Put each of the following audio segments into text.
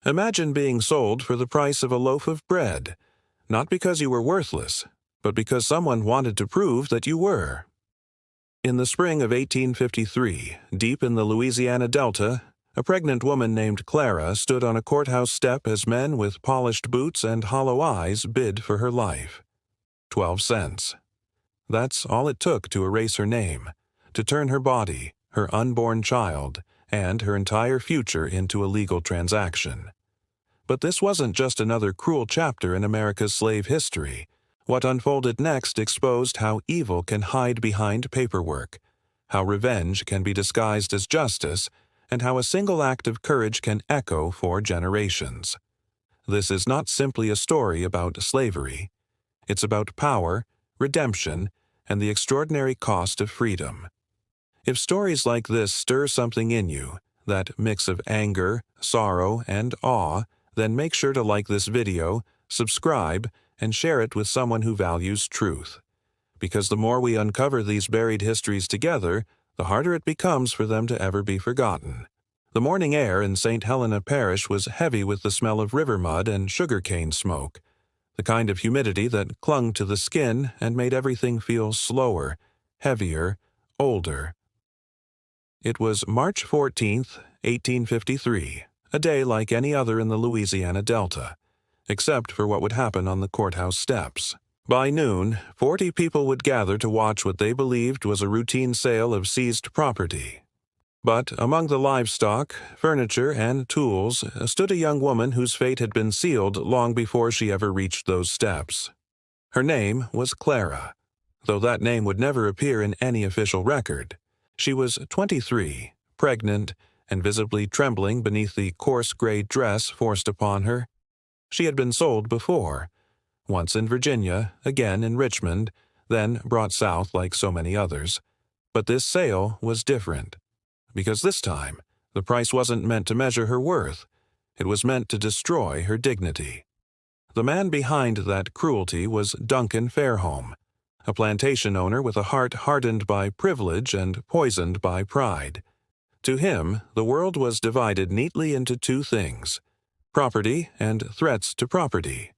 Imagine being sold for the price of a loaf of bread, not because you were worthless, but because someone wanted to prove that you were. In the spring of 1853, deep in the Louisiana Delta, a pregnant woman named Clara stood on a courthouse step as men with polished boots and hollow eyes bid for her life. 12 cents. That's all it took to erase her name, to turn her body, her unborn child, and her entire future into a legal transaction. But this wasn't just another cruel chapter in America's slave history. What unfolded next exposed how evil can hide behind paperwork, how revenge can be disguised as justice, and how a single act of courage can echo for generations. This is not simply a story about slavery. It's about power, redemption, and the extraordinary cost of freedom. If stories like this stir something in you, that mix of anger, sorrow, and awe, then make sure to like this video, subscribe, and share it with someone who values truth. Because the more we uncover these buried histories together, the harder it becomes for them to ever be forgotten. The morning air in St. Helena Parish was heavy with the smell of river mud and sugarcane smoke, the kind of humidity that clung to the skin and made everything feel slower, heavier, older. It was March 14th, 1853, a day like any other in the Louisiana Delta, except for what would happen on the courthouse steps. By noon, 40 people would gather to watch what they believed was a routine sale of seized property. But among the livestock, furniture, and tools stood a young woman whose fate had been sealed long before she ever reached those steps. Her name was Clara, though that name would never appear in any official record. She was 23, pregnant, and visibly trembling beneath the coarse gray dress forced upon her. She had been sold before, once in Virginia, again in Richmond, then brought south like so many others. But this sale was different, because this time the price wasn't meant to measure her worth. It was meant to destroy her dignity. The man behind that cruelty was Duncan Fairholme, a plantation owner with a heart hardened by privilege and poisoned by pride. To him, the world was divided neatly into two things: property and threats to property,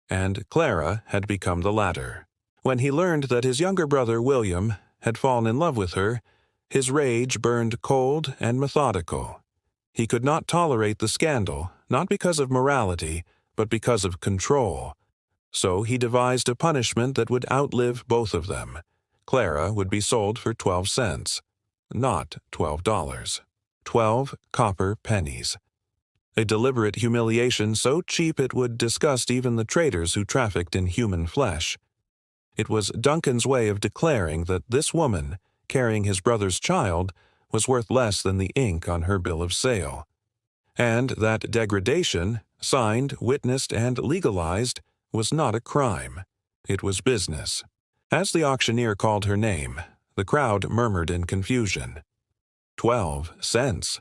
and Clara had become the latter. When he learned that his younger brother William had fallen in love with her, his rage burned cold and methodical. He could not tolerate the scandal, not because of morality, but because of control. So he devised a punishment that would outlive both of them. Clara would be sold for 12 cents, not $12. 12 copper pennies. A deliberate humiliation so cheap it would disgust even the traders who trafficked in human flesh. It was Duncan's way of declaring that this woman, carrying his brother's child, was worth less than the ink on her bill of sale. And that degradation, signed, witnessed, and legalized, was not a crime. It was business. As the auctioneer called her name, the crowd murmured in confusion. 12 cents.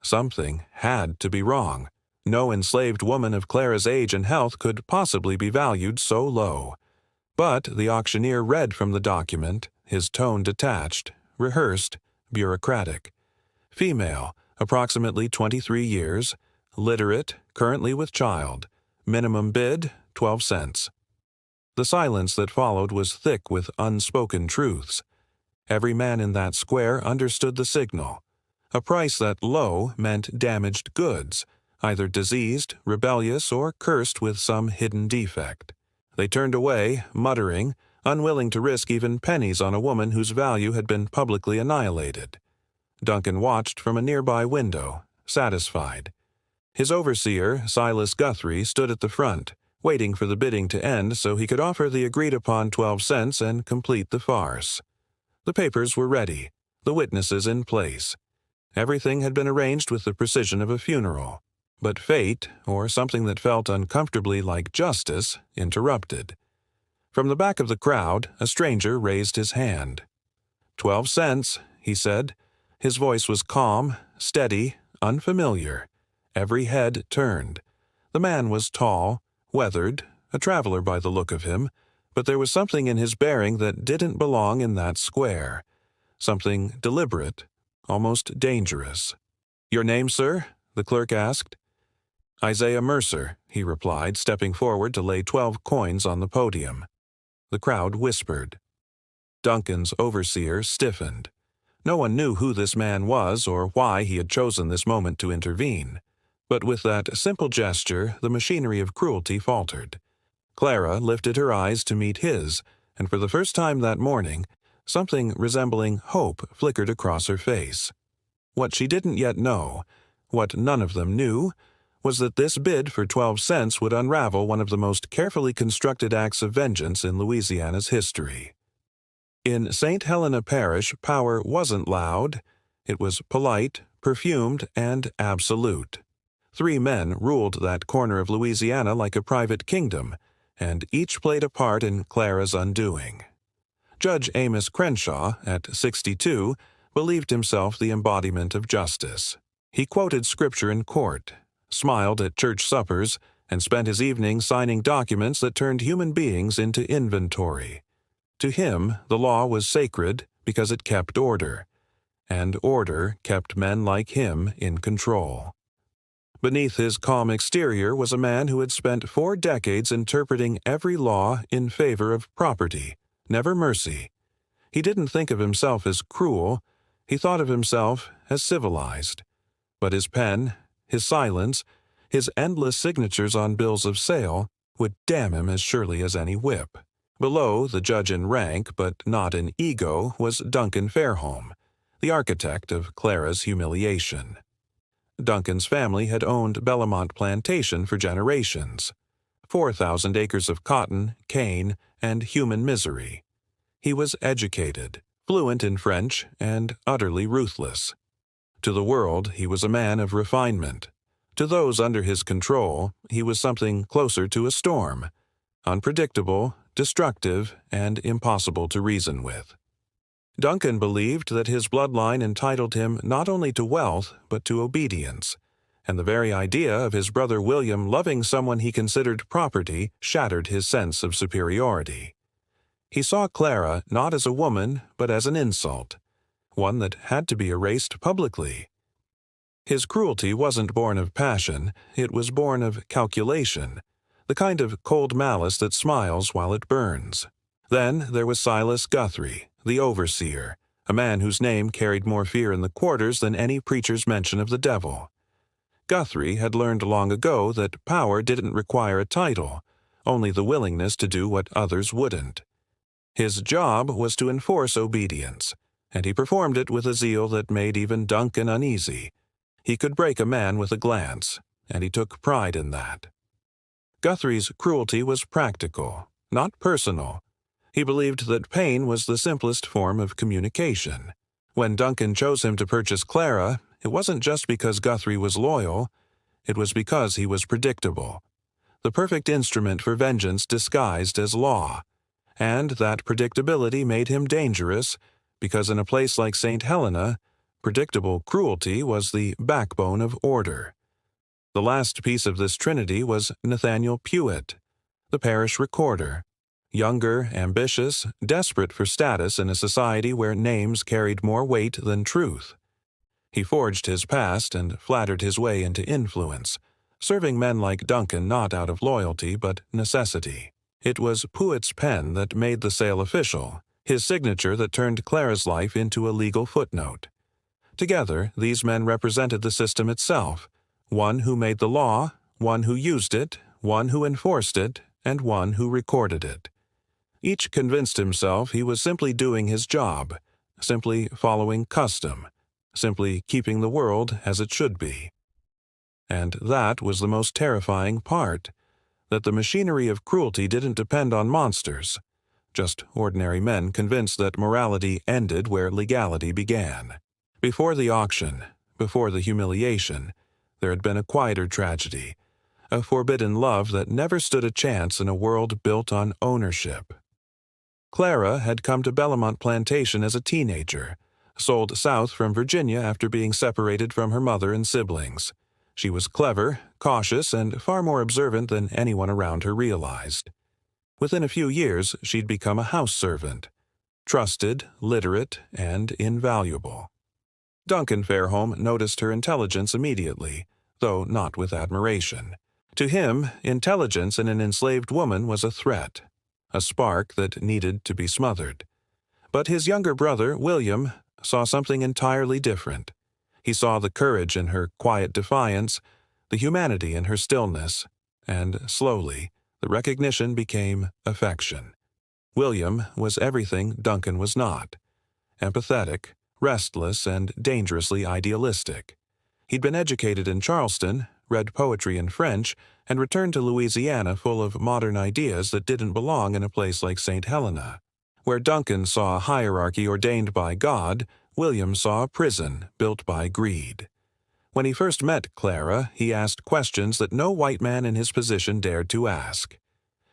Something had to be wrong. No enslaved woman of Clara's age and health could possibly be valued so low. But the auctioneer read from the document, his tone detached, rehearsed, bureaucratic. Female, approximately 23 years, literate, currently with child. Minimum bid, 12 cents. The silence that followed was thick with unspoken truths. Every man in that square understood the signal. A price that low meant damaged goods, either diseased, rebellious, or cursed with some hidden defect. They turned away, muttering, unwilling to risk even pennies on a woman whose value had been publicly annihilated. Duncan watched from a nearby window, satisfied. His overseer, Silas Guthrie, stood at the front, waiting for the bidding to end so he could offer the agreed-upon 12 cents and complete the farce. The papers were ready, the witnesses in place. Everything had been arranged with the precision of a funeral. But fate, or something that felt uncomfortably like justice, interrupted. From the back of the crowd, a stranger raised his hand. 12 cents, he said. His voice was calm, steady, unfamiliar. Every head turned. The man was tall, weathered, a traveler by the look of him, but there was something in his bearing that didn't belong in that square. Something deliberate, almost dangerous. "Your name, sir?" the clerk asked. "Isaiah Mercer," he replied, stepping forward to lay 12 coins on the podium. The crowd whispered. Duncan's overseer stiffened. No one knew who this man was or why he had chosen this moment to intervene. But with that simple gesture, the machinery of cruelty faltered. Clara lifted her eyes to meet his, and for the first time that morning, something resembling hope flickered across her face. What she didn't yet know, what none of them knew, was that this bid for 12 cents would unravel one of the most carefully constructed acts of vengeance in Louisiana's history. In St. Helena Parish, power wasn't loud. It was polite, perfumed, and absolute. 3 men ruled that corner of Louisiana like a private kingdom, and each played a part in Clara's undoing. Judge Amos Crenshaw, at 62, believed himself the embodiment of justice. He quoted scripture in court, smiled at church suppers, and spent his evenings signing documents that turned human beings into inventory. To him, the law was sacred because it kept order, and order kept men like him in control. Beneath his calm exterior was a man who had spent 4 decades interpreting every law in favor of property, never mercy. He didn't think of himself as cruel, he thought of himself as civilized. But his pen, his silence, his endless signatures on bills of sale would damn him as surely as any whip. Below the judge in rank, but not in ego, was Duncan Fairholme, the architect of Clara's humiliation. Duncan's family had owned Bellamont Plantation for generations. 4,000 acres of cotton, cane, and human misery. He was educated, fluent in French, and utterly ruthless. To the world, he was a man of refinement. To those under his control, he was something closer to a storm, unpredictable, destructive, and impossible to reason with. Duncan believed that his bloodline entitled him not only to wealth, but to obedience, and the very idea of his brother William loving someone he considered property shattered his sense of superiority. He saw Clara not as a woman, but as an insult, one that had to be erased publicly. His cruelty wasn't born of passion, it was born of calculation, the kind of cold malice that smiles while it burns. Then there was Silas Guthrie, the overseer, a man whose name carried more fear in the quarters than any preacher's mention of the devil. Guthrie had learned long ago that power didn't require a title, only the willingness to do what others wouldn't. His job was to enforce obedience, and he performed it with a zeal that made even Duncan uneasy. He could break a man with a glance, and he took pride in that. Guthrie's cruelty was practical, not personal. He believed that pain was the simplest form of communication. When Duncan chose him to purchase Clara, it wasn't just because Guthrie was loyal, it was because he was predictable. The perfect instrument for vengeance disguised as law. And that predictability made him dangerous, because in a place like St. Helena, predictable cruelty was the backbone of order. The last piece of this trinity was Nathaniel Pewitt, the parish recorder. Younger, ambitious, desperate for status in a society where names carried more weight than truth. He forged his past and flattered his way into influence, serving men like Duncan not out of loyalty but necessity. It was Pewitt's pen that made the sale official, his signature that turned Clara's life into a legal footnote. Together, these men represented the system itself, one who made the law, one who used it, one who enforced it, and one who recorded it. Each convinced himself he was simply doing his job, simply following custom, simply keeping the world as it should be. And that was the most terrifying part, that the machinery of cruelty didn't depend on monsters, just ordinary men convinced that morality ended where legality began. Before the auction, before the humiliation, there had been a quieter tragedy, a forbidden love that never stood a chance in a world built on ownership. Clara had come to Bellamont Plantation as a teenager, sold south from Virginia after being separated from her mother and siblings. She was clever, cautious, and far more observant than anyone around her realized. Within a few years, she'd become a house servant, trusted, literate, and invaluable. Duncan Fairholme noticed her intelligence immediately, though not with admiration. To him, intelligence in an enslaved woman was a threat, a spark that needed to be smothered. But his younger brother, William, saw something entirely different. He saw the courage in her quiet defiance, the humanity in her stillness, and slowly, the recognition became affection. William was everything Duncan was not: empathetic, restless, and dangerously idealistic. He'd been educated in Charleston, read poetry in French, and returned to Louisiana full of modern ideas that didn't belong in a place like St. Helena. Where Duncan saw a hierarchy ordained by God, William saw a prison built by greed. When he first met Clara, he asked questions that no white man in his position dared to ask.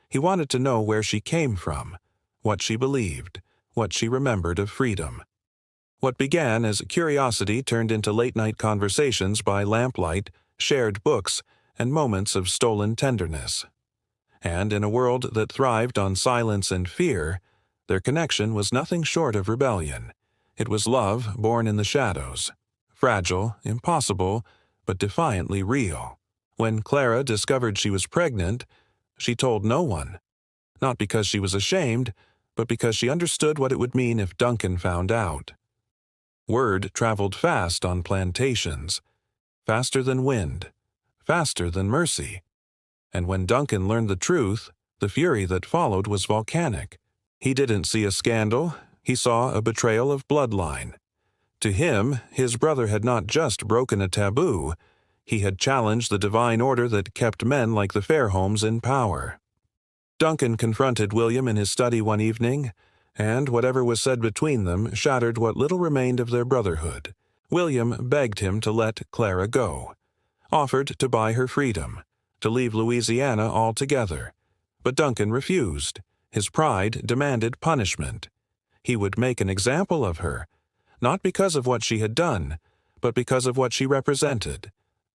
He wanted to know where she came from, what she believed, what she remembered of freedom. What began as curiosity turned into late-night conversations by lamplight, shared books, and moments of stolen tenderness. And in a world that thrived on silence and fear, their connection was nothing short of rebellion. It was love born in the shadows, fragile, impossible, but defiantly real. When Clara discovered she was pregnant, she told no one, not because she was ashamed, but because she understood what it would mean if Duncan found out. Word traveled fast on plantations, faster than wind, faster than mercy. And when Duncan learned the truth, the fury that followed was volcanic. He didn't see a scandal, he saw a betrayal of bloodline. To him, his brother had not just broken a taboo, he had challenged the divine order that kept men like the Fairholmes in power. Duncan confronted William in his study one evening, and whatever was said between them shattered what little remained of their brotherhood. William begged him to let Clara go, offered to buy her freedom, to leave Louisiana altogether. But Duncan refused. His pride demanded punishment. He would make an example of her, not because of what she had done, but because of what she represented: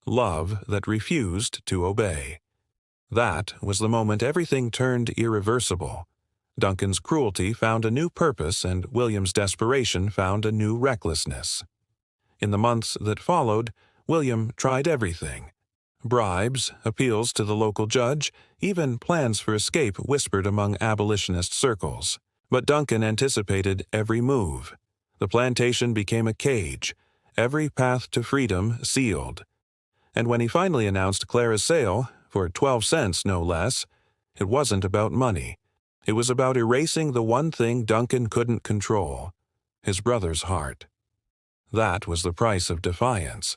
love that refused to obey. That was the moment everything turned irreversible. Duncan's cruelty found a new purpose, and William's desperation found a new recklessness. In the months that followed, William tried everything: bribes, appeals to the local judge, even plans for escape whispered among abolitionist circles. But Duncan anticipated every move. The plantation became a cage, every path to freedom sealed. And when he finally announced Clara's sale, for 12 cents no less, it wasn't about money. It was about erasing the one thing Duncan couldn't control: his brother's heart. That was the price of defiance.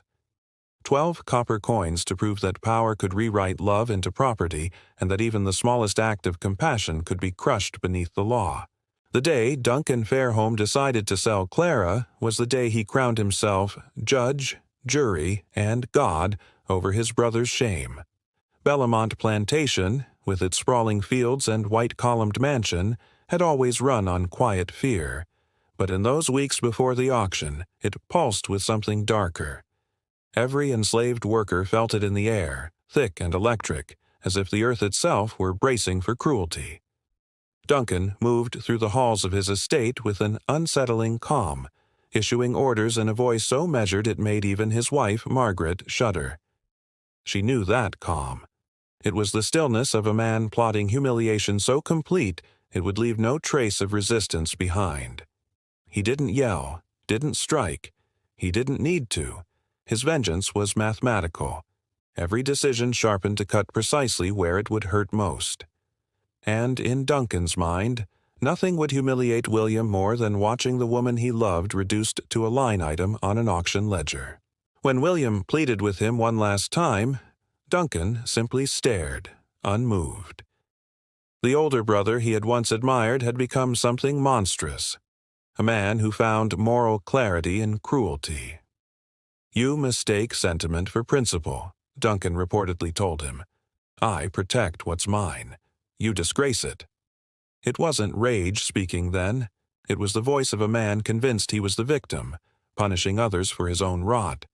12 copper coins to prove that power could rewrite love into property, and that even the smallest act of compassion could be crushed beneath the law. The day Duncan Fairholme decided to sell Clara was the day he crowned himself judge, jury, and God over his brother's shame. Bellamont Plantation, with its sprawling fields and white-columned mansion, had always run on quiet fear. But in those weeks before the auction, it pulsed with something darker. Every enslaved worker felt it in the air, thick and electric, as if the earth itself were bracing for cruelty. Duncan moved through the halls of his estate with an unsettling calm, issuing orders in a voice so measured it made even his wife, Margaret, shudder. She knew that calm. It was the stillness of a man plotting humiliation so complete it would leave no trace of resistance behind. He didn't yell, didn't strike. He didn't need to. His vengeance was mathematical. Every decision sharpened to cut precisely where it would hurt most. And in Duncan's mind, nothing would humiliate William more than watching the woman he loved reduced to a line item on an auction ledger. When William pleaded with him one last time, Duncan simply stared, unmoved. The older brother he had once admired had become something monstrous, a man who found moral clarity in cruelty. "You mistake sentiment for principle," Duncan reportedly told him. "I protect what's mine. You disgrace it." It wasn't rage speaking then. It was the voice of a man convinced he was the victim, punishing others for his own rot.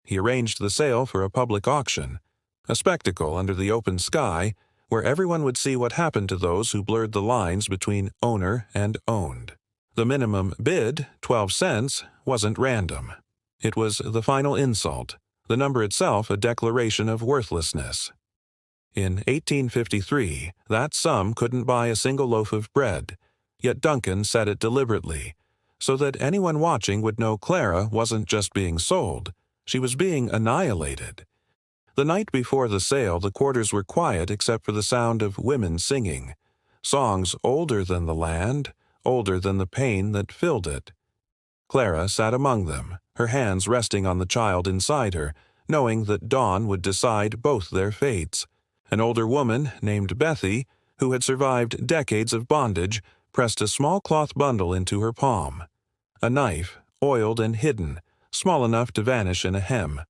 He arranged the sale for a public auction, a spectacle under the open sky where everyone would see what happened to those who blurred the lines between owner and owned. The minimum bid, 12 cents, wasn't random. It was the final insult, the number itself a declaration of worthlessness. In 1853, that sum couldn't buy a single loaf of bread, yet Duncan said it deliberately, so that anyone watching would know Clara wasn't just being sold, she was being annihilated. The night before the sale, the quarters were quiet except for the sound of women singing, songs older than the land, older than the pain that filled it. Clara sat among them, her hands resting on the child inside her, knowing that dawn would decide both their fates. An older woman named Bethy, who had survived decades of bondage, pressed a small cloth bundle into her palm. A knife, oiled and hidden, small enough to vanish in a hem.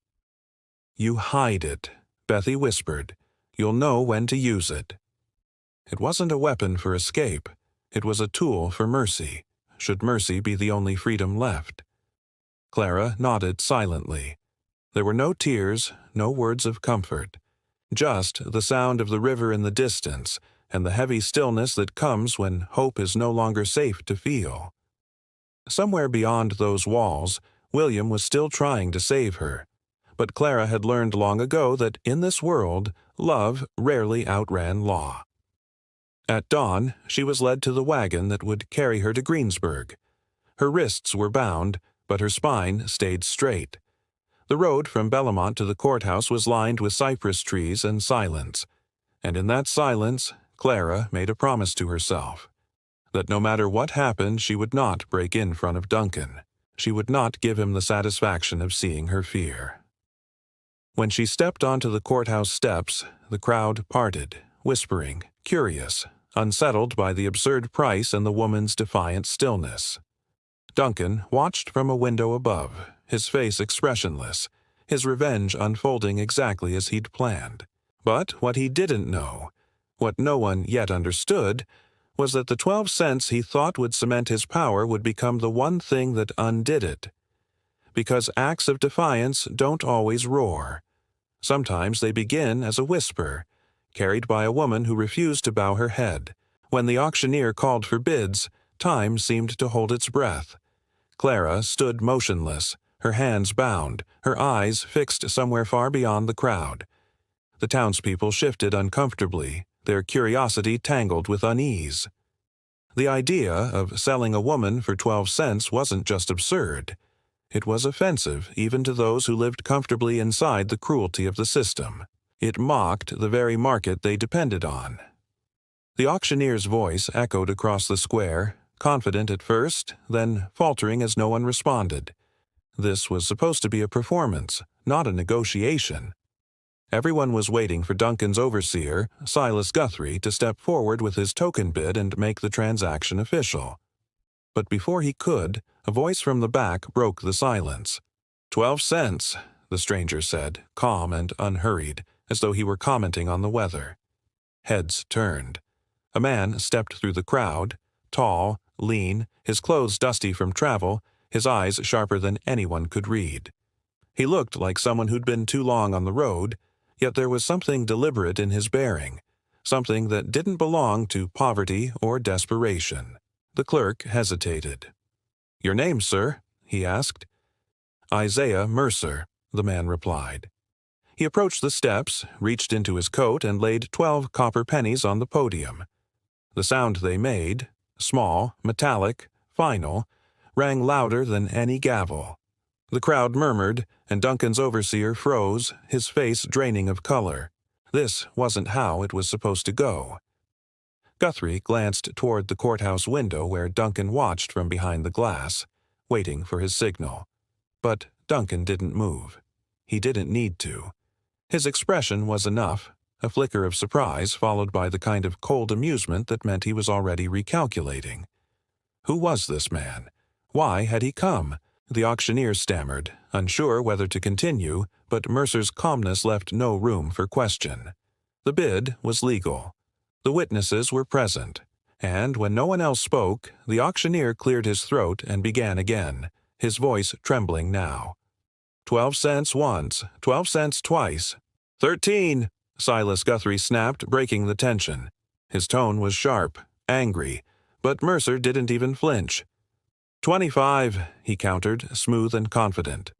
"You hide it," Bethy whispered. "You'll know when to use it." It wasn't a weapon for escape. It was a tool for mercy, should mercy be the only freedom left. Clara nodded silently. There were no tears, no words of comfort. Just the sound of the river in the distance and the heavy stillness that comes when hope is no longer safe to feel. Somewhere beyond those walls, William was still trying to save her. But Clara had learned long ago that in this world, love rarely outran law. At dawn, she was led to the wagon that would carry her to Greensburg. Her wrists were bound, but her spine stayed straight. The road from Bellamont to the courthouse was lined with cypress trees and silence, and in that silence, Clara made a promise to herself, that no matter what happened, she would not break in front of Duncan. She would not give him the satisfaction of seeing her fear. When she stepped onto the courthouse steps, the crowd parted, whispering, curious, unsettled by the absurd price and the woman's defiant stillness. Duncan watched from a window above, his face expressionless, his revenge unfolding exactly as he'd planned. But what he didn't know, what no one yet understood, was that the 12 cents he thought would cement his power would become the one thing that undid it. Because acts of defiance don't always roar. Sometimes they begin as a whisper, carried by a woman who refused to bow her head. When the auctioneer called for bids, time seemed to hold its breath. Clara stood motionless, her hands bound, her eyes fixed somewhere far beyond the crowd. The townspeople shifted uncomfortably, their curiosity tangled with unease. The idea of selling a woman for 12 cents wasn't just absurd. It was offensive even to those who lived comfortably inside the cruelty of the system. It mocked the very market they depended on. The auctioneer's voice echoed across the square, confident at first, then faltering as no one responded. This was supposed to be a performance, not a negotiation. Everyone was waiting for Duncan's overseer, Silas Guthrie, to step forward with his token bid and make the transaction official. But before he could, a voice from the back broke the silence. 12 cents, the stranger said, calm and unhurried, as though he were commenting on the weather. Heads turned. A man stepped through the crowd, tall, lean, his clothes dusty from travel, his eyes sharper than anyone could read. He looked like someone who'd been too long on the road, yet there was something deliberate in his bearing, something that didn't belong to poverty or desperation. The clerk hesitated. "Your name, sir?" he asked. "Isaiah Mercer," the man replied. He approached the steps, reached into his coat, and laid 12 copper pennies on the podium. The sound they made, small, metallic, final, rang louder than any gavel. The crowd murmured, and Duncan's overseer froze, his face draining of color. This wasn't how it was supposed to go. Guthrie glanced toward the courthouse window where Duncan watched from behind the glass, waiting for his signal. But Duncan didn't move. He didn't need to. His expression was enough, a flicker of surprise followed by the kind of cold amusement that meant he was already recalculating. Who was this man? Why had he come? The auctioneer stammered, unsure whether to continue, but Mercer's calmness left no room for question. The bid was legal. The witnesses were present, and when no one else spoke, the auctioneer cleared his throat and began again, his voice trembling now. 12 cents once, 12 cents twice. 13, Silas Guthrie snapped, breaking the tension. His tone was sharp, angry, but Mercer didn't even flinch. 25, he countered, smooth and confident.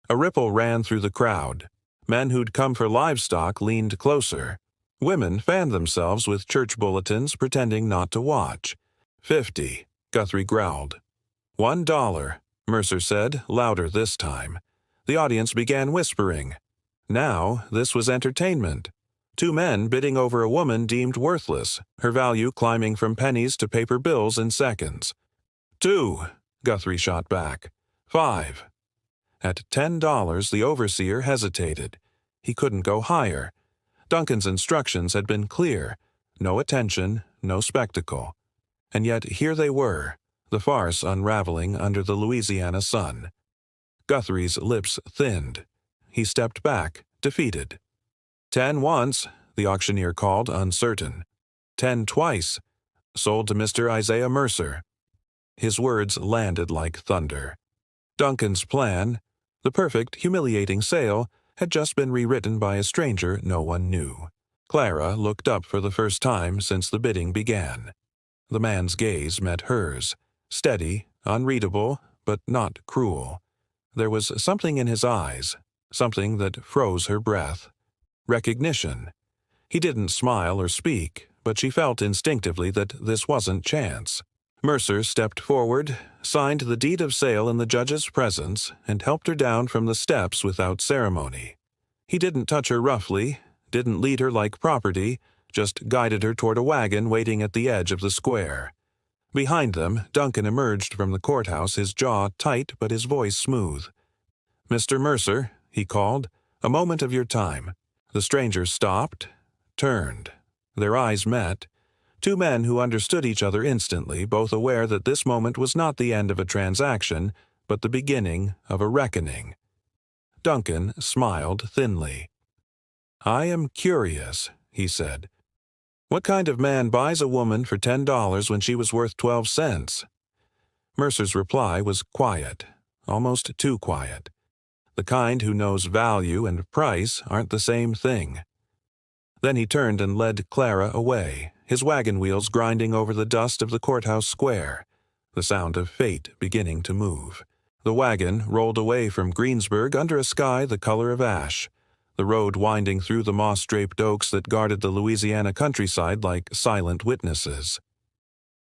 A ripple ran through the crowd. Men who'd come for livestock leaned closer. Women fanned themselves with church bulletins, pretending not to watch. 50, Guthrie growled. $1, Mercer said, louder this time. The audience began whispering. Now, this was entertainment. Two men bidding over a woman deemed worthless, her value climbing from pennies to paper bills in seconds. 2, Guthrie shot back. 5. At $10, the overseer hesitated. He couldn't go higher. Duncan's instructions had been clear. No attention, no spectacle. And yet here they were, the farce unraveling under the Louisiana sun. Guthrie's lips thinned. He stepped back, defeated. 10 once, the auctioneer called, uncertain. 10 twice. Sold to Mr. Isaiah Mercer. His words landed like thunder. Duncan's plan, the perfect, humiliating sale, had just been rewritten by a stranger no one knew. Clara looked up for the first time since the bidding began. The man's gaze met hers, steady, unreadable, but not cruel. There was something in his eyes, something that froze her breath. Recognition. He didn't smile or speak, but she felt instinctively that this wasn't chance. Mercer stepped forward, signed the deed of sale in the judge's presence, and helped her down from the steps without ceremony. He didn't touch her roughly, didn't lead her like property, just guided her toward a wagon waiting at the edge of the square. Behind them, Duncan emerged from the courthouse, his jaw tight but his voice smooth. "Mr. Mercer," he called, "a moment of your time." The stranger stopped, turned. Their eyes met. Two men who understood each other instantly, both aware that this moment was not the end of a transaction, but the beginning of a reckoning. Duncan smiled thinly. "I am curious," he said. "What kind of man buys a woman for $10 when she was worth 12 cents? Mercer's reply was quiet, almost too quiet. The kind who knows value and price aren't the same thing. Then he turned and led Clara away, his wagon wheels grinding over the dust of the courthouse square, the sound of fate beginning to move. The wagon rolled away from Greensburg under a sky the color of ash, the road winding through the moss-draped oaks that guarded the Louisiana countryside like silent witnesses.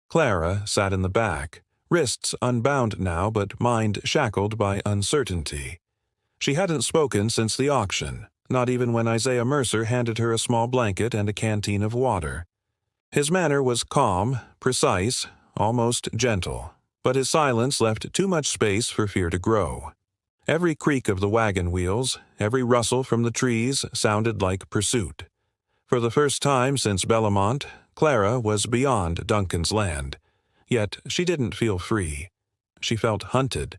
Clara sat in the back, wrists unbound now but mind shackled by uncertainty. She hadn't spoken since the auction, not even when Isaiah Mercer handed her a small blanket and a canteen of water. His manner was calm, precise, almost gentle, but his silence left too much space for fear to grow. Every creak of the wagon wheels, every rustle from the trees sounded like pursuit. For the first time since Bellamont, Clara was beyond Duncan's land. Yet she didn't feel free. She felt hunted.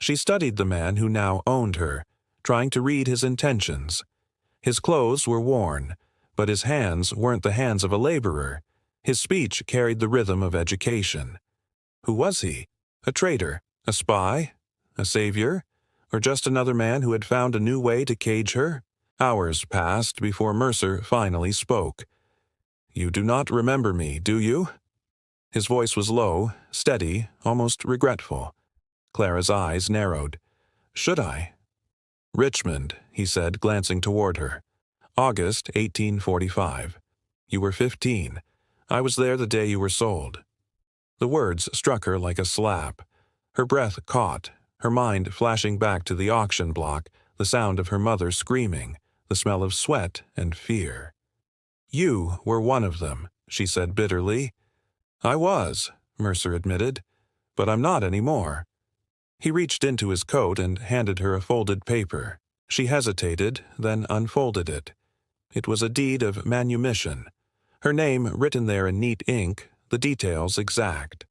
She studied the man who now owned her, trying to read his intentions. His clothes were worn, but his hands weren't the hands of a laborer. His speech carried the rhythm of education. Who was he? A traitor? A spy? A savior? Or just another man who had found a new way to cage her? Hours passed before Mercer finally spoke. "You do not remember me, do you?" His voice was low, steady, almost regretful. Clara's eyes narrowed. "Should I?" "Richmond," he said, glancing toward her. "August 1845. You were 15. I was there the day you were sold." The words struck her like a slap. Her breath caught, her mind flashing back to the auction block, the sound of her mother screaming, the smell of sweat and fear. "You were one of them," she said bitterly. "I was," Mercer admitted, "but I'm not anymore." He reached into his coat and handed her a folded paper. She hesitated, then unfolded it. It was a deed of manumission. Her name written there in neat ink, the details exact.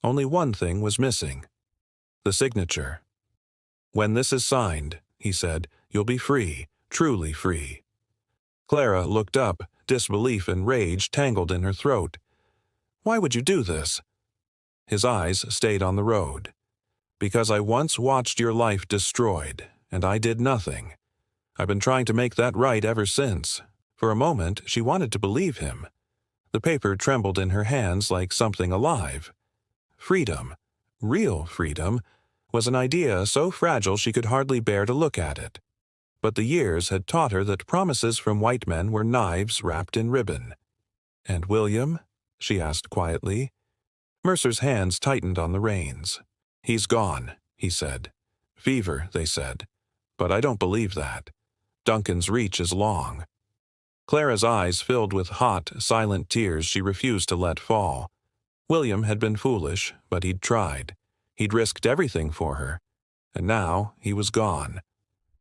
Only one thing was missing. The signature. "When this is signed," he said, "you'll be free, truly free." Clara looked up, disbelief and rage tangled in her throat. "Why would you do this?" His eyes stayed on the road. "Because I once watched your life destroyed, and I did nothing. I've been trying to make that right ever since." For a moment, she wanted to believe him. The paper trembled in her hands like something alive. Freedom, real freedom, was an idea so fragile she could hardly bear to look at it. But the years had taught her that promises from white men were knives wrapped in ribbon. "And William?" she asked quietly. Mercer's hands tightened on the reins. "He's gone," he said. "Fever, they said. But I don't believe that. Duncan's reach is long." Clara's eyes filled with hot, silent tears she refused to let fall. William had been foolish, but he'd tried. He'd risked everything for her. And now he was gone.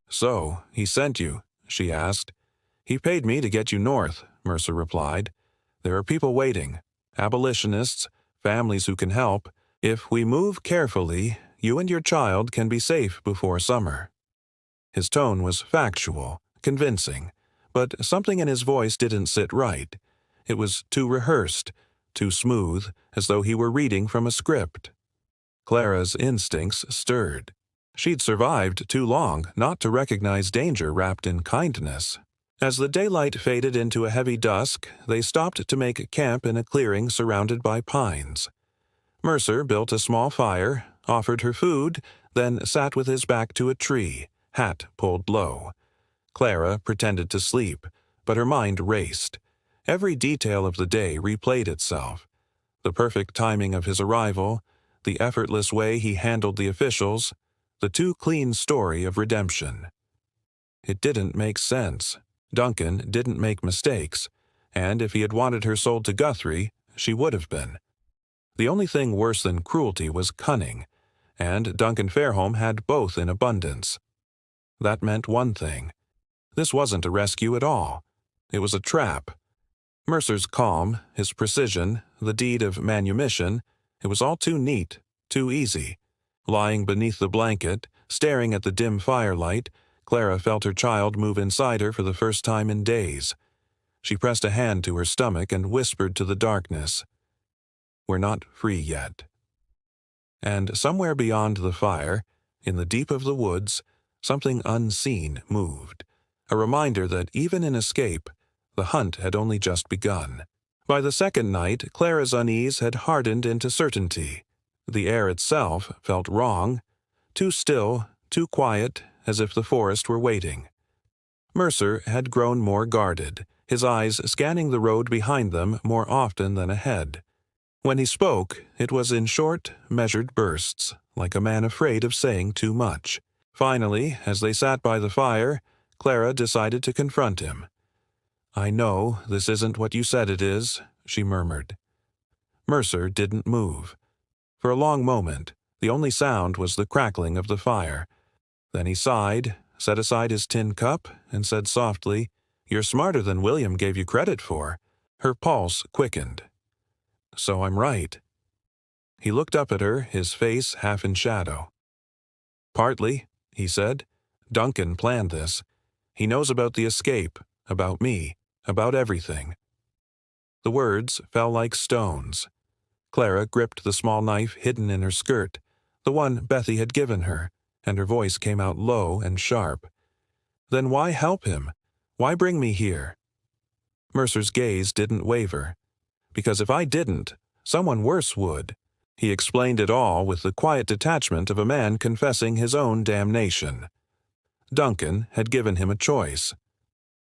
"So, he sent you?" she asked. "He paid me to get you north," Mercer replied. "There are people waiting. Abolitionists, families who can help. If we move carefully, you and your child can be safe before summer." His tone was factual, convincing, but something in his voice didn't sit right. It was too rehearsed, too smooth, as though he were reading from a script. Clara's instincts stirred. She'd survived too long not to recognize danger wrapped in kindness. As the daylight faded into a heavy dusk, they stopped to make camp in a clearing surrounded by pines. Mercer built a small fire, offered her food, then sat with his back to a tree, hat pulled low. Clara pretended to sleep, but her mind raced. Every detail of the day replayed itself. The perfect timing of his arrival, the effortless way he handled the officials, the too clean story of redemption. It didn't make sense. Duncan didn't make mistakes, and if he had wanted her sold to Guthrie, she would have been. The only thing worse than cruelty was cunning, and Duncan Fairholme had both in abundance. That meant one thing. This wasn't a rescue at all. It was a trap. Mercer's calm, his precision, the deed of manumission, it was all too neat, too easy. Lying beneath the blanket, staring at the dim firelight, Clara felt her child move inside her for the first time in days. She pressed a hand to her stomach and whispered to the darkness, "We're not free yet." And somewhere beyond the fire, in the deep of the woods, something unseen moved. A reminder that even in escape, the hunt had only just begun. By the second night, Clara's unease had hardened into certainty. The air itself felt wrong, too still, too quiet, as if the forest were waiting. Mercer had grown more guarded, his eyes scanning the road behind them more often than ahead. When he spoke, it was in short, measured bursts, like a man afraid of saying too much. Finally, as they sat by the fire, Clara decided to confront him. "I know this isn't what you said it is," she murmured. Mercer didn't move. For a long moment, the only sound was the crackling of the fire. Then he sighed, set aside his tin cup, and said softly, "You're smarter than William gave you credit for." Her pulse quickened. "So I'm right." He looked up at her, his face half in shadow. "Partly," he said. "Duncan planned this. He knows about the escape, about me, about everything." The words fell like stones. Clara gripped the small knife hidden in her skirt, the one Bethy had given her, and her voice came out low and sharp. "Then why help him? Why bring me here?" Mercer's gaze didn't waver. "Because if I didn't, someone worse would." He explained it all with the quiet detachment of a man confessing his own damnation. Duncan had given him a choice.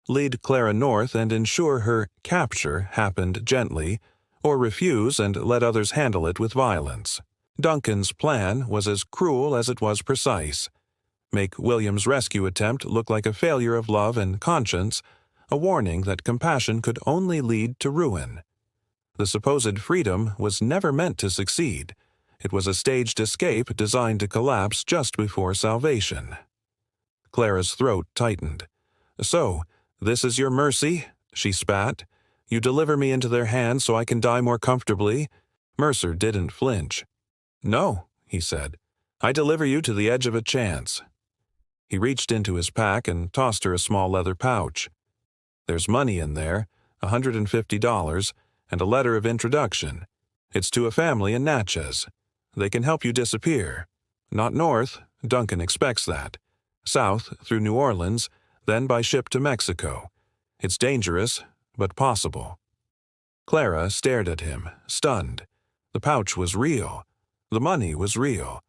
Lead Clara north and ensure her capture happened gently, or refuse and let others handle it with violence. Duncan's plan was as cruel as it was precise. Make William's rescue attempt look like a failure of love and conscience, a warning that compassion could only lead to ruin. The supposed freedom was never meant to succeed. It was a staged escape designed to collapse just before salvation. Clara's throat tightened. "So, this is your mercy?" she spat. "You deliver me into their hands so I can die more comfortably?" Mercer didn't flinch. "No," he said. "I deliver you to the edge of a chance." He reached into his pack and tossed her a small leather pouch. "There's money in there, $150, and a letter of introduction. It's to a family in Natchez. They can help you disappear. Not north, Duncan expects that. South through New Orleans, then by ship to Mexico. It's dangerous, but possible." Clara stared at him, stunned. The pouch was real. The money was real.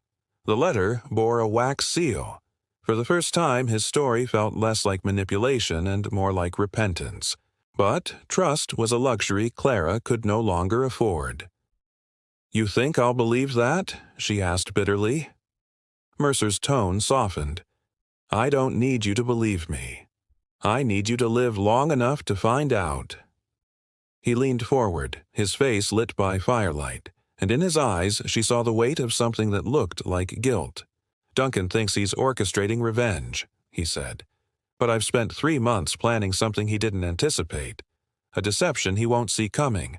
The letter bore a wax seal. For the first time, his story felt less like manipulation and more like repentance. But trust was a luxury Clara could no longer afford. "You think I'll believe that?" she asked bitterly. Mercer's tone softened. "I don't need you to believe me. I need you to live long enough to find out." He leaned forward, his face lit by firelight, and in his eyes she saw the weight of something that looked like guilt. "Duncan thinks he's orchestrating revenge," he said. "But I've spent 3 months planning something he didn't anticipate. A deception he won't see coming.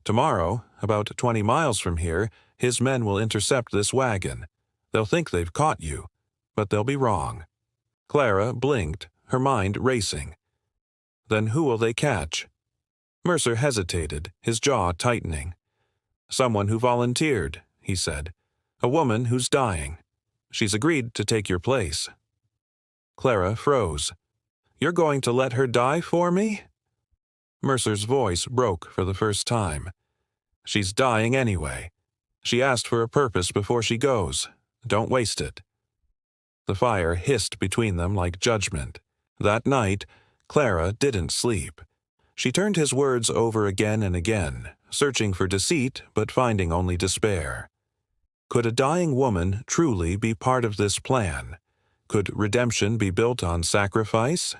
Tomorrow, about 20 miles from here, his men will intercept this wagon. They'll think they've caught you, but they'll be wrong." Clara blinked, her mind racing. "Then who will they catch?" Mercer hesitated, his jaw tightening. "Someone who volunteered," he said. "A woman who's dying. She's agreed to take your place." Clara froze. "You're going to let her die for me?" Mercer's voice broke for the first time. "She's dying anyway. She asked for a purpose before she goes. Don't waste it." The fire hissed between them like judgment. That night, Clara didn't sleep. She turned his words over again and again, searching for deceit but finding only despair. Could a dying woman truly be part of this plan? Could redemption be built on sacrifice?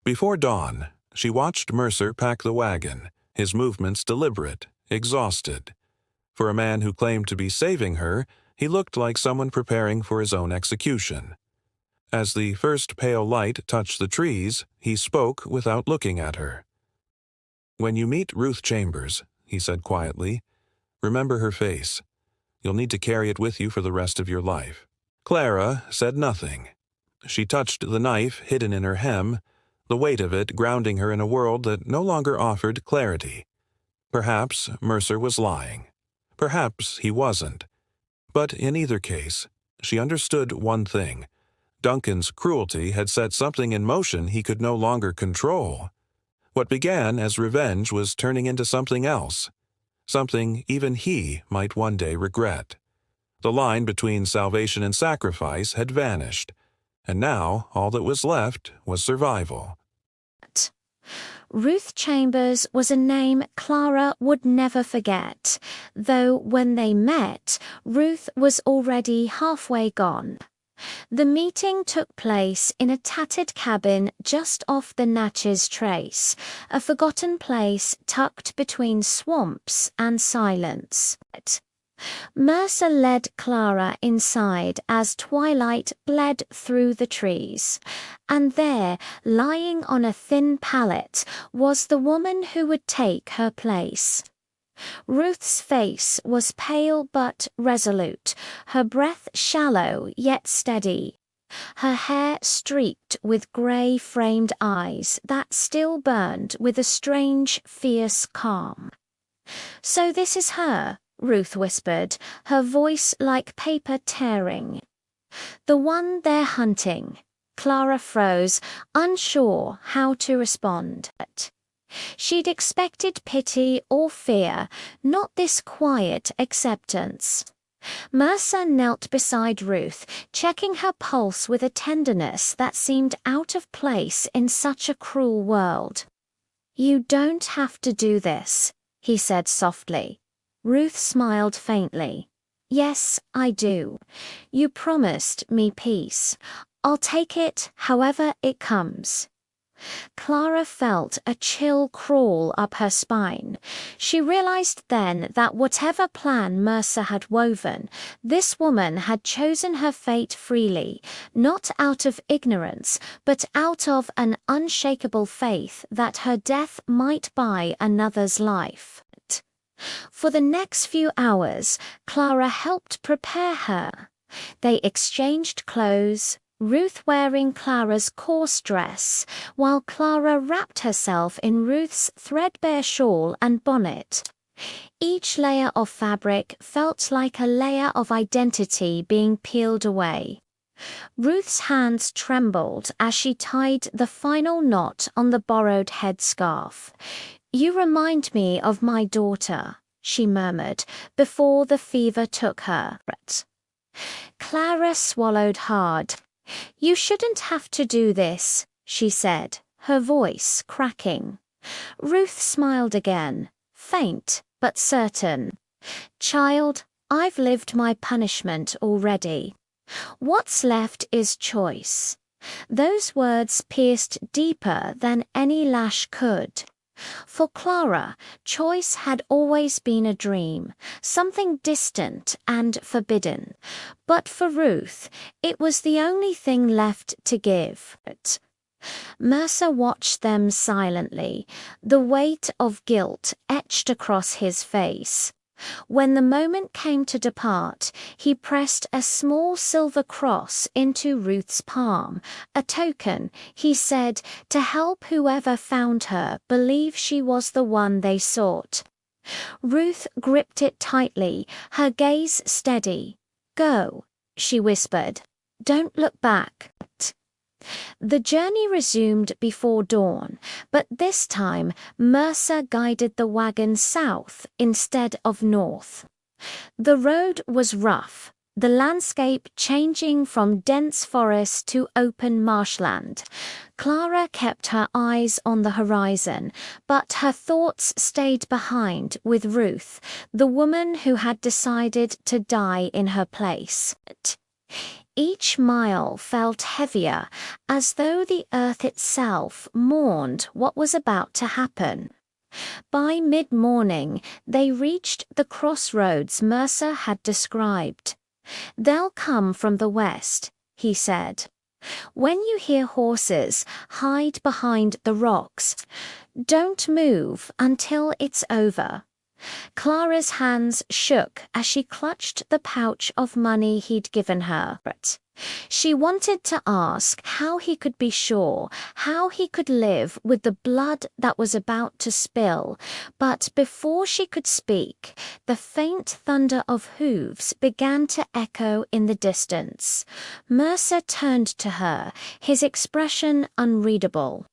Before dawn, she watched Mercer pack the wagon, his movements deliberate, exhausted. For a man who claimed to be saving her, he looked like someone preparing for his own execution. As the first pale light touched the trees, he spoke without looking at her. "When you meet Ruth Chambers," he said quietly, "remember her face. You'll need to carry it with you for the rest of your life." Clara said nothing. She touched the knife hidden in her hem, the weight of it grounding her in a world that no longer offered clarity. Perhaps Mercer was lying. Perhaps he wasn't. But in either case, she understood one thing. Duncan's cruelty had set something in motion he could no longer control. What began as revenge was turning into something else, something even he might one day regret. The line between salvation and sacrifice had vanished, and now all that was left was survival. Ruth Chambers was a name Clara would never forget, though when they met, Ruth was already halfway gone. The meeting took place in a tattered cabin just off the Natchez Trace, a forgotten place tucked between swamps and silence. Mercer led Clara inside as twilight bled through the trees, and there, lying on a thin pallet, was the woman who would take her place. Ruth's face was pale but resolute, her breath shallow yet steady, her hair streaked with grey-framed eyes that still burned with a strange, fierce calm. "So this is her," Ruth whispered, her voice like paper tearing. "The one they're hunting." Clara froze, unsure how to respond. She'd expected pity or fear, not this quiet acceptance. Mercer knelt beside Ruth, checking her pulse with a tenderness that seemed out of place in such a cruel world. "You don't have to do this," he said softly. Ruth smiled faintly. "Yes, I do. You promised me peace. I'll take it however it comes." Clara felt a chill crawl up her spine. She realized then that whatever plan Mercer had woven, this woman had chosen her fate freely, not out of ignorance, but out of an unshakable faith that her death might buy another's life. For the next few hours, Clara helped prepare her. They exchanged clothes, Ruth wearing Clara's coarse dress, while Clara wrapped herself in Ruth's threadbare shawl and bonnet. Each layer of fabric felt like a layer of identity being peeled away. Ruth's hands trembled as she tied the final knot on the borrowed headscarf. "You remind me of my daughter," she murmured, before the fever took her. Clara swallowed hard. "You shouldn't have to do this," she said, her voice cracking. Ruth smiled again, faint but certain. "Child, I've lived my punishment already. What's left is choice." Those words pierced deeper than any lash could. For Clara, choice had always been a dream, something distant and forbidden. But for Ruth, it was the only thing left to give. Mercer watched them silently, the weight of guilt etched across his face. When the moment came to depart, he pressed a small silver cross into Ruth's palm, a token, he said, to help whoever found her believe she was the one they sought. Ruth gripped it tightly, her gaze steady. "Go," she whispered. "Don't look back." The journey resumed before dawn, but this time Mercer guided the wagon south instead of north. The road was rough, the landscape changing from dense forest to open marshland. Clara kept her eyes on the horizon, but her thoughts stayed behind with Ruth, the woman who had decided to die in her place. Each mile felt heavier, as though the earth itself mourned what was about to happen. By mid-morning, they reached the crossroads Mercer had described. "They'll come from the west," he said. "When you hear horses, hide behind the rocks. Don't move until it's over." Clara's hands shook as she clutched the pouch of money he'd given her. She wanted to ask how he could be sure, how he could live with the blood that was about to spill, but before she could speak, the faint thunder of hooves began to echo in the distance. Mercer turned to her, his expression unreadable.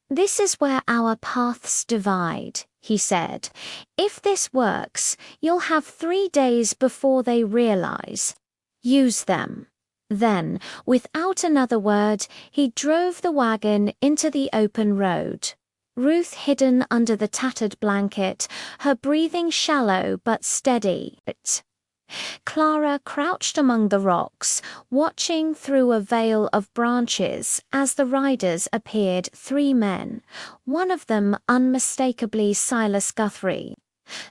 "This is where our paths divide," he said. "If this works, you'll have 3 days before they realize. Use them." Then, without another word, he drove the wagon into the open road. Ruth hidden under the tattered blanket, her breathing shallow but steady. Clara crouched among the rocks, watching through a veil of branches as the riders appeared 3 men, one of them unmistakably Silas Guthrie.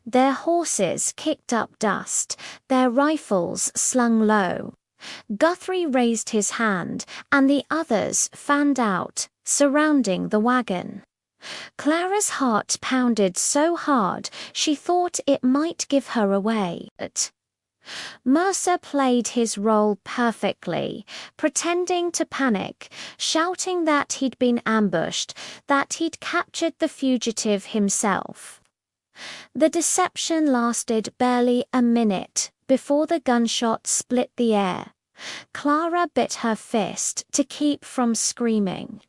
Their horses kicked up dust, their rifles slung low. Guthrie raised his hand, and the others fanned out, surrounding the wagon. Clara's heart pounded so hard she thought it might give her away. Mercer played his role perfectly, pretending to panic, shouting that he'd been ambushed, that he'd captured the fugitive himself. The deception lasted barely a minute before the gunshot split the air. Clara bit her fist to keep from screaming.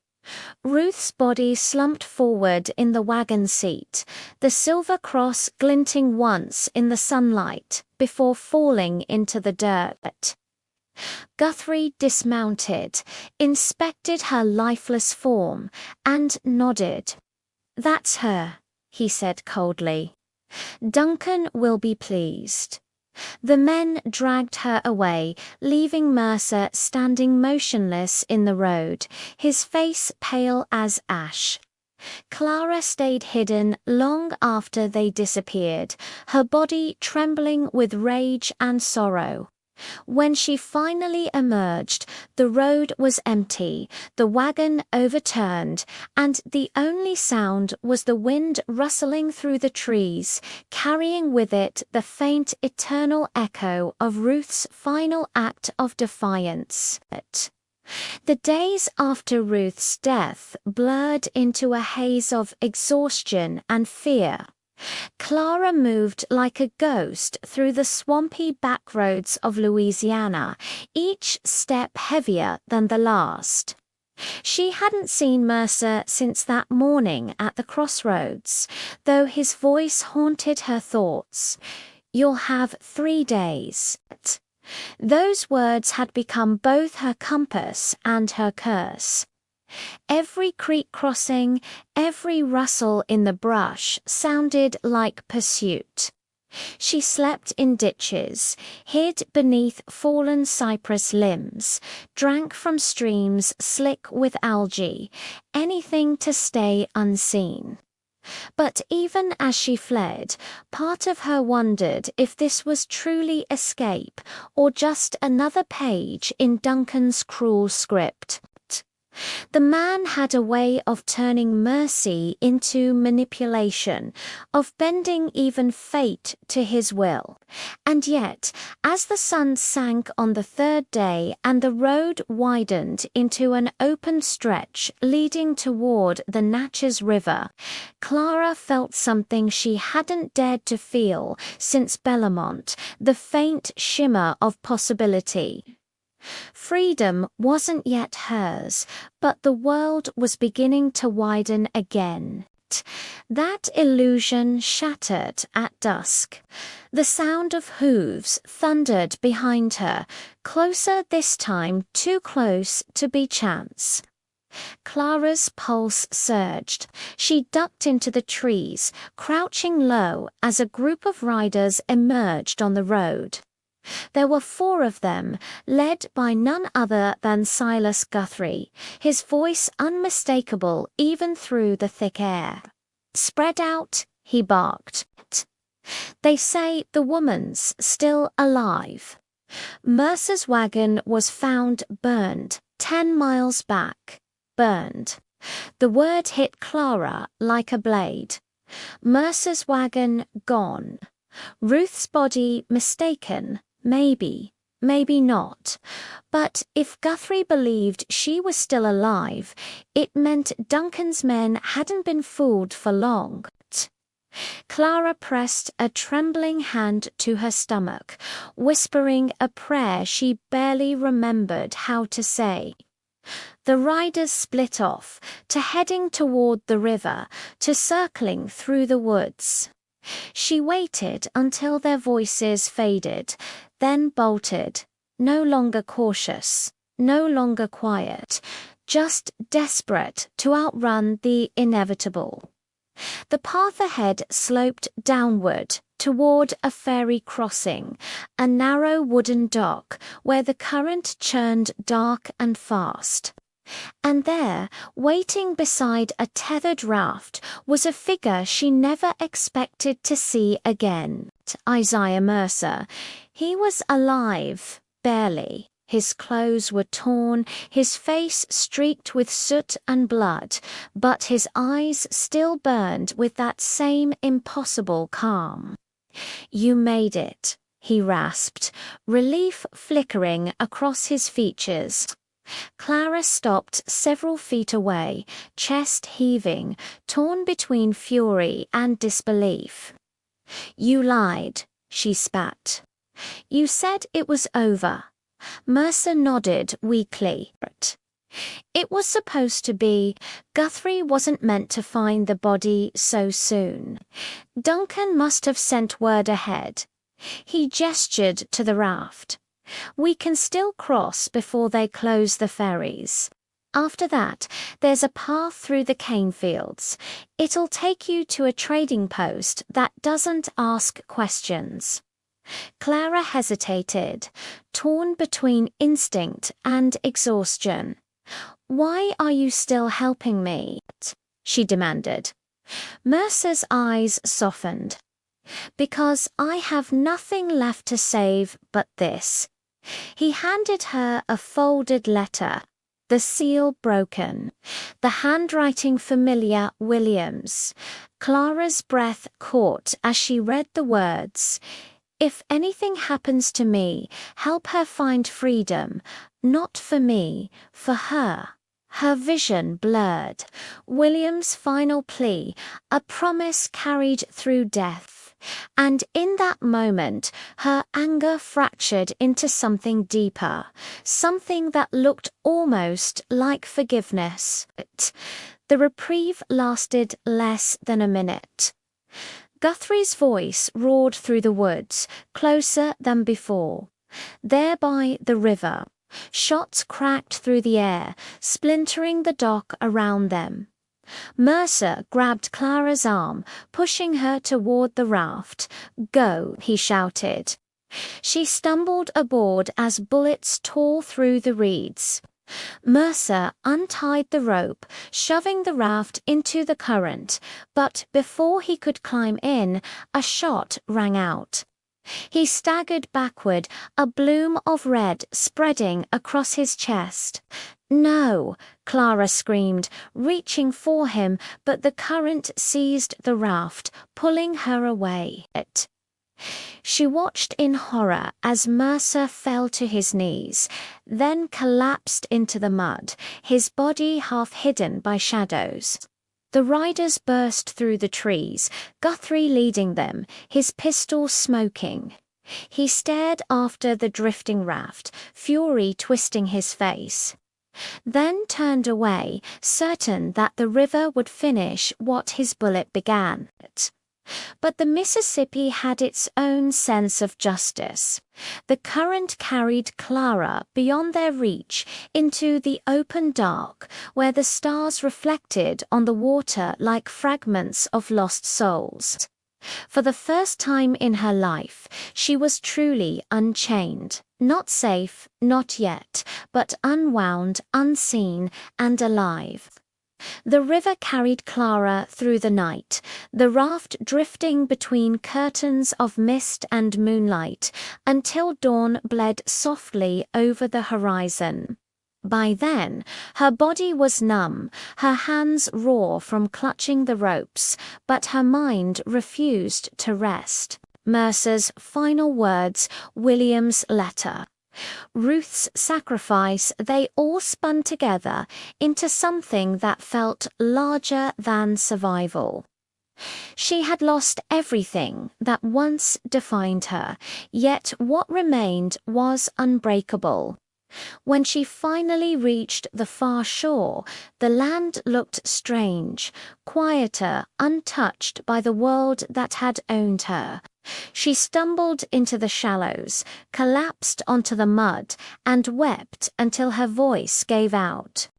Ruth's body slumped forward in the wagon seat, the silver cross glinting once in the sunlight before falling into the dirt. Guthrie dismounted, inspected her lifeless form, and nodded. "That's her," he said coldly. "Duncan will be pleased." The men dragged her away, leaving Mercer standing motionless in the road, his face pale as ash. Clara stayed hidden long after they disappeared, her body trembling with rage and sorrow. When she finally emerged, the road was empty, the wagon overturned, and the only sound was the wind rustling through the trees, carrying with it the faint eternal echo of Ruth's final act of defiance. The days after Ruth's death blurred into a haze of exhaustion and fear. Clara moved like a ghost through the swampy backroads of Louisiana, each step heavier than the last. She hadn't seen Mercer since that morning at the crossroads, though his voice haunted her thoughts. "You'll have 3 days." Those words had become both her compass and her curse. Every creek crossing, every rustle in the brush sounded like pursuit. She slept in ditches, hid beneath fallen cypress limbs, drank from streams slick with algae, anything to stay unseen. But even as she fled, part of her wondered if this was truly escape or just another page in Duncan's cruel script. The man had a way of turning mercy into manipulation, of bending even fate to his will. And yet, as the sun sank on the third day and the road widened into an open stretch leading toward the Natchez River, Clara felt something she hadn't dared to feel since Bellamont, the faint shimmer of possibility. Freedom wasn't yet hers, but the world was beginning to widen again. That illusion shattered at dusk. The sound of hooves thundered behind her, closer this time, too close to be chance. Clara's pulse surged. She ducked into the trees, crouching low as a group of riders emerged on the road. There were 4 of them, led by none other than Silas Guthrie, his voice unmistakable even through the thick air. "Spread out," he barked. "They say the woman's still alive." Mercer's wagon was found burned, 10 miles back. Burned. The word hit Clara like a blade. Mercer's wagon gone. Ruth's body mistaken. Maybe, maybe not. But if Guthrie believed she was still alive, it meant Duncan's men hadn't been fooled for long. Clara pressed a trembling hand to her stomach, whispering a prayer she barely remembered how to say. The riders split off, to heading toward the river, to circling through the woods. She waited until their voices faded, then bolted, no longer cautious, no longer quiet, just desperate to outrun the inevitable. The path ahead sloped downward toward a ferry crossing, a narrow wooden dock where the current churned dark and fast. And there, waiting beside a tethered raft, was a figure she never expected to see again. Isaiah Mercer. He was alive, barely. His clothes were torn, his face streaked with soot and blood, but his eyes still burned with that same impossible calm. "You made it," he rasped, relief flickering across his features. Clara stopped several feet away, chest heaving, torn between fury and disbelief. "You lied," she spat. "You said it was over." Mercer nodded weakly. "It was supposed to be. Guthrie wasn't meant to find the body so soon. Duncan must have sent word ahead." He gestured to the raft. "We can still cross before they close the ferries. After that, there's a path through the cane fields. It'll take you to a trading post that doesn't ask questions." Clara hesitated, torn between instinct and exhaustion. "Why are you still helping me?" she demanded. Mercer's eyes softened. "Because I have nothing left to save but this." He handed her a folded letter, the seal broken, the handwriting familiar, Williams. Clara's breath caught as she read the words. "If anything happens to me, help her find freedom, not for me, for her." Her vision blurred. William's final plea, a promise carried through death. And in that moment, her anger fractured into something deeper, something that looked almost like forgiveness. The reprieve lasted less than a minute. Guthrie's voice roared through the woods, closer than before. There by the river, shots cracked through the air, splintering the dock around them. Mercer grabbed Clara's arm, pushing her toward the raft. "Go," he shouted. She stumbled aboard as bullets tore through the reeds. Mercer untied the rope, shoving the raft into the current, but before he could climb in, a shot rang out. He staggered backward, a bloom of red spreading across his chest. "No!" Clara screamed, reaching for him, but the current seized the raft, pulling her away. She watched in horror as Mercer fell to his knees, then collapsed into the mud, his body half hidden by shadows. The riders burst through the trees, Guthrie leading them, his pistol smoking. He stared after the drifting raft, fury twisting his face. Then turned away, certain that the river would finish what his bullet began. But the Mississippi had its own sense of justice. The current carried Clara beyond their reach into the open dark, where the stars reflected on the water like fragments of lost souls. For the first time in her life, she was truly unchained, not safe, not yet, but unwound, unseen, and alive. The river carried Clara through the night, the raft drifting between curtains of mist and moonlight, until dawn bled softly over the horizon. By then, her body was numb, her hands raw from clutching the ropes, but her mind refused to rest. Mercer's final words, William's letter. Ruth's sacrifice, they all spun together into something that felt larger than survival. She had lost everything that once defined her, yet what remained was unbreakable. When she finally reached the far shore, the land looked strange, quieter, untouched by the world that had owned her. She stumbled into the shallows, collapsed onto the mud, and wept until her voice gave out.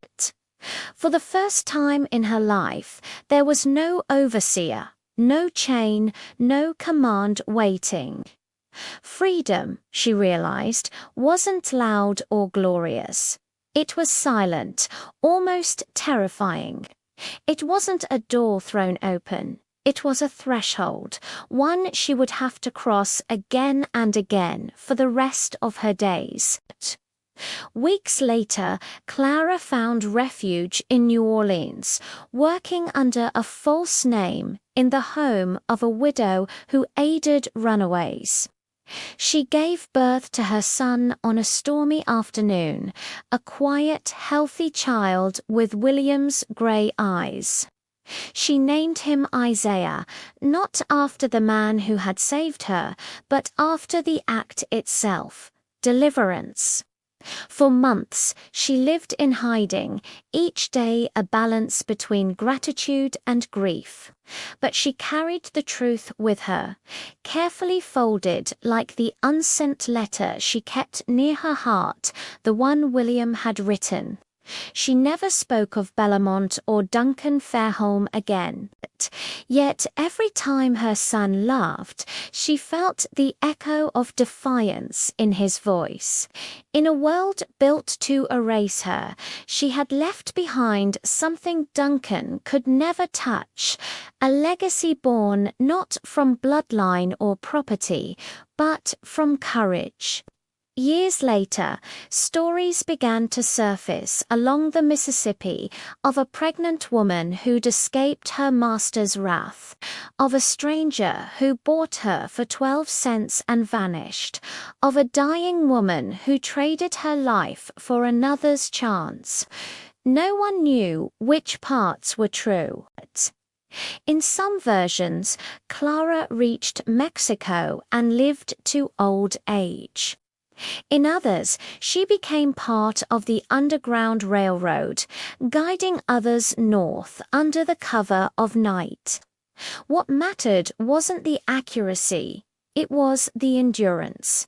For the first time in her life, there was no overseer, no chain, no command waiting. Freedom, she realized, wasn't loud or glorious. It was silent, almost terrifying. It wasn't a door thrown open. It was a threshold, one she would have to cross again and again for the rest of her days. Weeks later, Clara found refuge in New Orleans, working under a false name in the home of a widow who aided runaways. She gave birth to her son on a stormy afternoon, a quiet, healthy child with William's gray eyes. She named him Isaiah, not after the man who had saved her, but after the act itself, deliverance. For months, she lived in hiding, each day a balance between gratitude and grief. But she carried the truth with her, carefully folded like the unsent letter she kept near her heart, the one William had written. She never spoke of Bellamont or Duncan Fairholme again. Yet every time her son laughed, she felt the echo of defiance in his voice. In a world built to erase her, she had left behind something Duncan could never touch, a legacy born not from bloodline or property, but from courage. Years later, stories began to surface along the Mississippi of a pregnant woman who'd escaped her master's wrath, of a stranger who bought her for 12 cents and vanished, of a dying woman who traded her life for another's chance. No one knew which parts were true. In some versions, Clara reached Mexico and lived to old age. In others, she became part of the Underground Railroad, guiding others north under the cover of night. What mattered wasn't the accuracy, it was the endurance.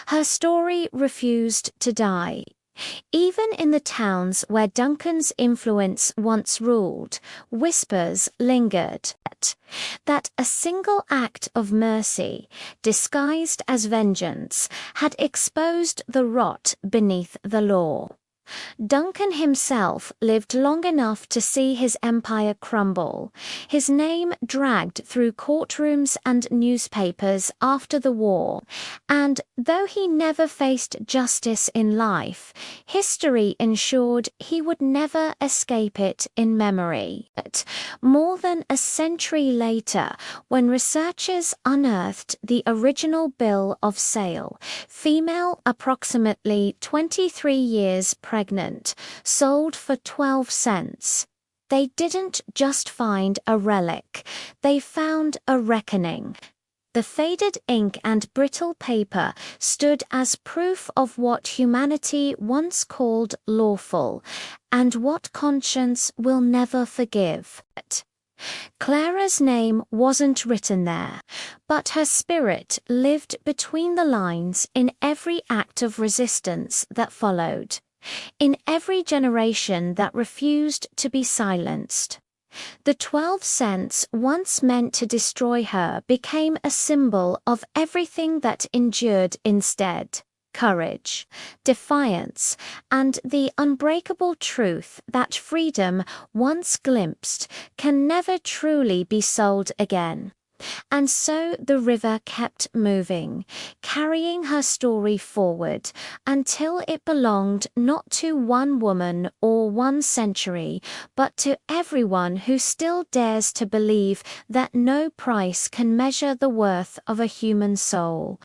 Her story refused to die. Even in the towns where Duncan's influence once ruled, whispers lingered that a single act of mercy, disguised as vengeance, had exposed the rot beneath the law. Duncan himself lived long enough to see his empire crumble, his name dragged through courtrooms and newspapers after the war, and though he never faced justice in life, history ensured he would never escape it in memory. But more than a century later, when researchers unearthed the original bill of sale, female approximately 23 years pregnant, sold for 12 cents. They didn't just find a relic, they found a reckoning. The faded ink and brittle paper stood as proof of what humanity once called lawful, and what conscience will never forgive. Clara's name wasn't written there, but her spirit lived between the lines in every act of resistance that followed, in every generation that refused to be silenced. The 12 cents once meant to destroy her became a symbol of everything that endured instead: courage, defiance, and the unbreakable truth that freedom, once glimpsed, can never truly be sold again. And so the river kept moving, carrying her story forward, until it belonged not to one woman or one century, but to everyone who still dares to believe that no price can measure the worth of a human soul.